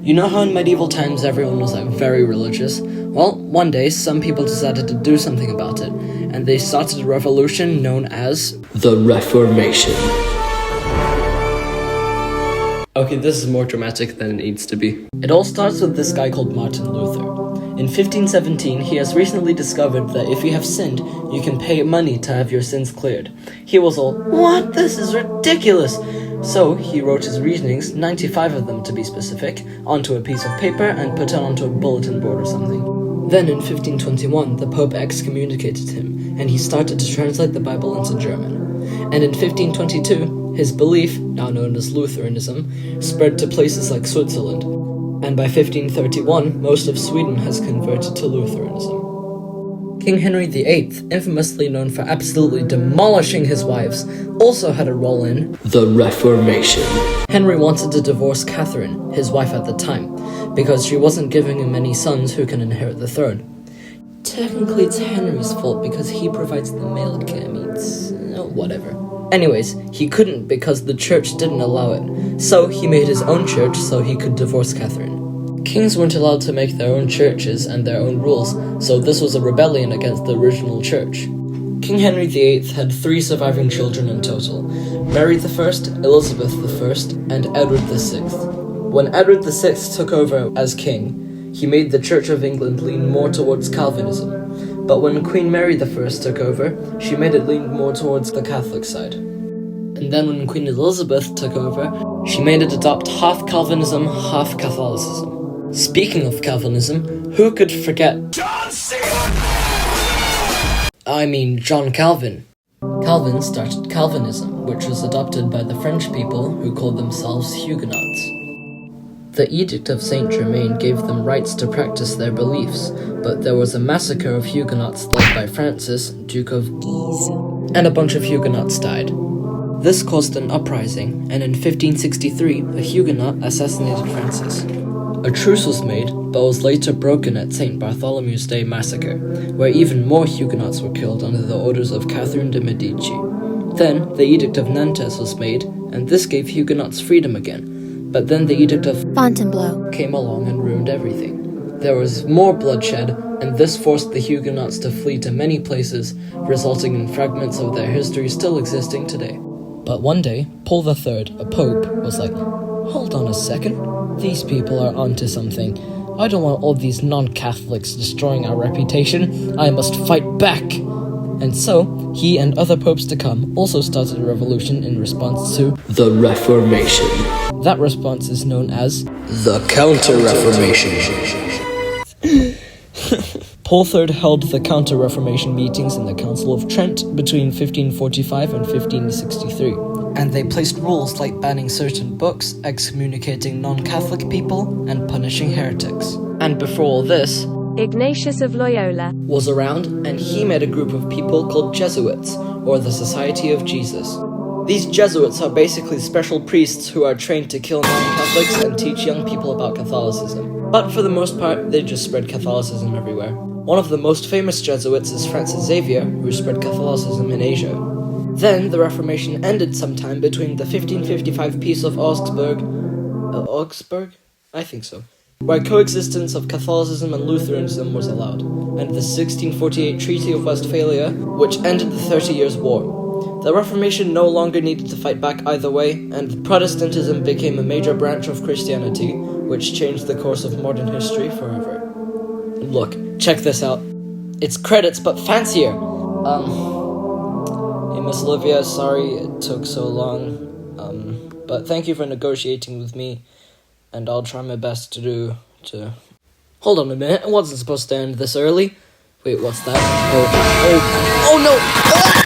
You know how in medieval times everyone was very religious? Well, one day some people decided to do something about it, and they started a revolution known as the Reformation. Okay, this is more dramatic than it needs to be. It all starts with this guy called Martin Luther. In 1517, he has recently discovered that if you have sinned, you can pay money to have your sins cleared. He was all, "What? This is ridiculous!" So he wrote his reasonings, 95 of them to be specific, onto a piece of paper and put it onto a bulletin board or something. Then in 1521, the Pope excommunicated him, and he started to translate the Bible into German. And in 1522, his belief, now known as Lutheranism, spread to places like Switzerland. And by 1531, most of Sweden has converted to Lutheranism. King Henry VIII, infamously known for absolutely demolishing his wives, also had a role in the Reformation. Henry wanted to divorce Catherine, his wife at the time, because she wasn't giving him any sons who can inherit the throne. Technically, it's Henry's fault because he provides the male gametes. Whatever. Anyways, he couldn't because the church didn't allow it, so he made his own church so he could divorce Catherine. Kings weren't allowed to make their own churches and their own rules, so this was a rebellion against the original church. King Henry VIII had 3 surviving children in total: Mary I, Elizabeth I, and Edward VI. When Edward VI took over as king, he made the Church of England lean more towards Calvinism. But when Queen Mary I took over, she made it lean more towards the Catholic side. And then when Queen Elizabeth took over, she made it adopt half Calvinism, half Catholicism. Speaking of Calvinism, who could forget John Calvin. Calvin started Calvinism, which was adopted by the French people who called themselves Huguenots. The Edict of Saint Germain gave them rights to practice their beliefs, but there was a massacre of Huguenots led by Francis, Duke of Guise, and a bunch of Huguenots died. This caused an uprising, and in 1563, a Huguenot assassinated Francis. A truce was made, but was later broken at St. Bartholomew's Day massacre, where even more Huguenots were killed under the orders of Catherine de' Medici. Then, the Edict of Nantes was made, and this gave Huguenots freedom again. But then the Edict of Fontainebleau came along and ruined everything. There was more bloodshed, and this forced the Huguenots to flee to many places, resulting in fragments of their history still existing today. But one day, Paul III, a pope, was like, "Hold on a second. These people are onto something. I don't want all these non-Catholics destroying our reputation. I must fight back." And so, he and other popes to come also started a revolution in response to the Reformation. That response is known as the Counter-Reformation. Paul III held the Counter-Reformation meetings in the Council of Trent between 1545 and 1563. And they placed rules like banning certain books, excommunicating non-Catholic people, and punishing heretics. And before all this, Ignatius of Loyola was around, and he made a group of people called Jesuits, or the Society of Jesus. These Jesuits are basically special priests who are trained to kill non-Catholics and teach young people about Catholicism. But for the most part, they just spread Catholicism everywhere. One of the most famous Jesuits is Francis Xavier, who spread Catholicism in Asia. Then, the Reformation ended sometime between the 1555 Peace of Augsburg? I think so. Where coexistence of Catholicism and Lutheranism was allowed, and the 1648 Treaty of Westphalia, which ended the 30 Years' War. The Reformation no longer needed to fight back either way, and Protestantism became a major branch of Christianity, which changed the course of modern history forever. Look, check this out. It's credits, but fancier! Hey, Miss Olivia, sorry it took so long, but thank you for negotiating with me, and I'll try my best to... Hold on a minute, it wasn't supposed to end this early. Wait, what's that? Oh no! Ah!